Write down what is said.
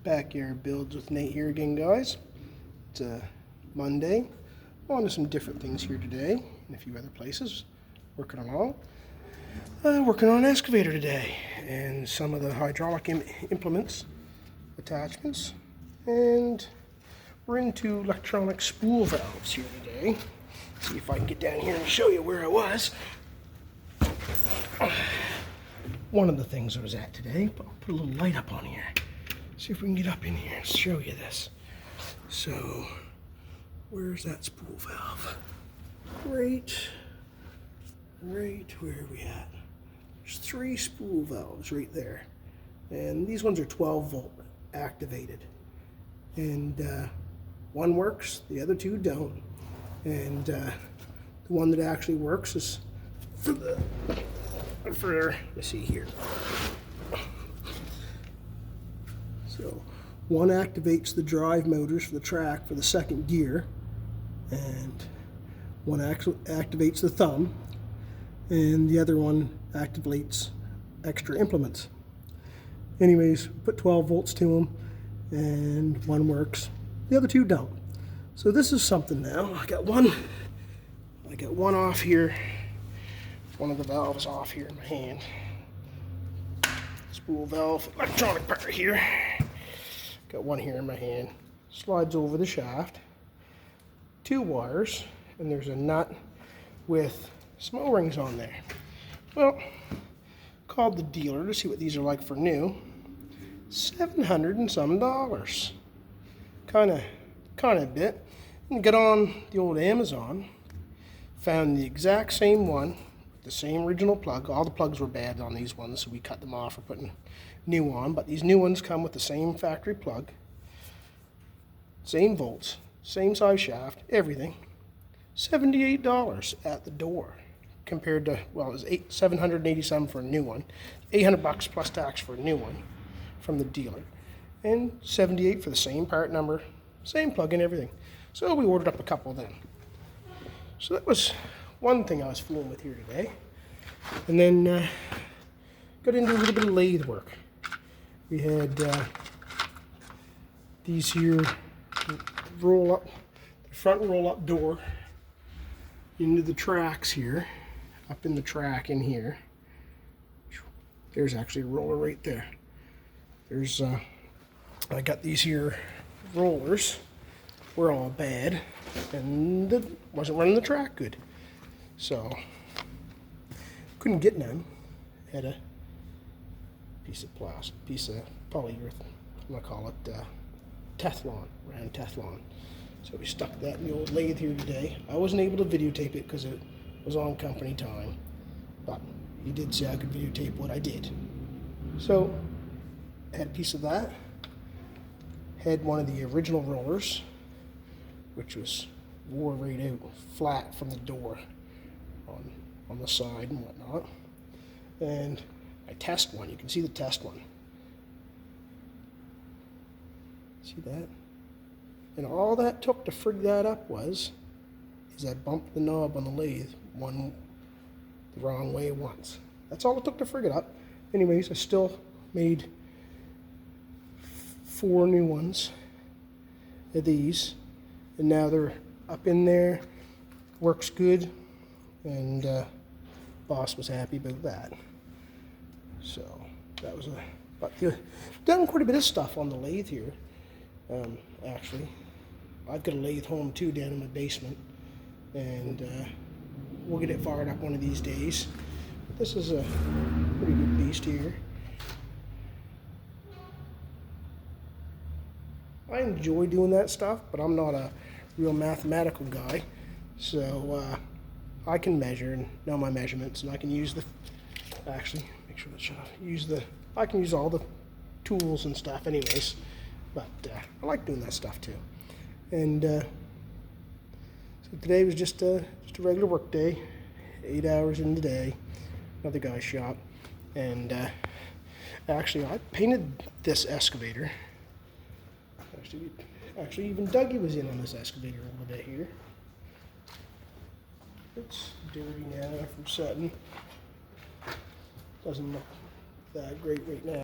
Backyard Builds with Nate here again, guys. It's Monday. On to some different things here today and a few other places. Working on an excavator today and some of the hydraulic implements, attachments, and we're into electronic spool valves here today. See if I can get down here and show you where I was. One of the things I was at today, but I'll put a little light up on here. See if we can get up in here and show you this. So, where's that spool valve? Right where are we at? There's 3 spool valves right there. And these ones are 12 volt activated. And one works, the other 2 don't. And the one that actually works is let's see here. So one activates the drive motors for the track for the second gear, and one activates the thumb, and the other one activates extra implements. Anyways, put 12 volts to them, and one works, the other 2 don't. So this is something now. I got one off here, one of the valves off here in my hand. Spool valve, electronic part here. Got one here in my hand. Slides over the shaft. 2 wires, and there's a nut with some O-rings on there. Well, called the dealer to see what these are like for new. $700 and some. Kind of a bit. And got on the old Amazon. Found the exact same one. The same original plug. All the plugs were bad on these ones, so we cut them off for putting new on. But these new ones come with the same factory plug, same volts, same size shaft, everything. $78 at the door, compared to, well, it was $787 for a new one, $800 plus tax for a new one from the dealer, and $78 for the same part number, same plug and everything. So we ordered up a couple of them. So that was one thing I was fooling with here today. And then got into a little bit of lathe work. We had these here roll up, the front roll up door into the tracks here, up in the track in here. There's actually a roller right there. There's, I got these here rollers, were all bad, and it wasn't running the track good. So, couldn't get none. Had a piece of plastic, piece of polyurethane, I'm gonna call it Teflon, round Teflon. So we stuck that in the old lathe here today. I wasn't able to videotape it because it was on company time, but he did say I could videotape what I did. So, had a piece of that. Had one of the original rollers, which was wore right out, flat from the door. On the side and whatnot, and I test one. You can see the test one. See that? And all that took to frig that up is I bumped the knob on the lathe the wrong way once. That's all it took to frig it up. Anyways, I still made 4 new ones of these, and now they're up in there. Works good. And boss was happy about that. So that was but done quite a bit of stuff on the lathe here. Actually, I've got a lathe home too down in my basement, and we'll get it fired up one of these days. But this is a pretty good beast here. I enjoy doing that stuff, but I'm not a real mathematical guy, so I can measure and know my measurements, and I can use actually, make sure that's shut off. I can use all the tools and stuff anyways, but I like doing that stuff too. And so today was just a regular work day, 8 hours in the day, another guy's shop. And actually I painted this excavator. Actually even Dougie was in on this excavator a little bit here. It's dirty now from setting. Doesn't look that great right now.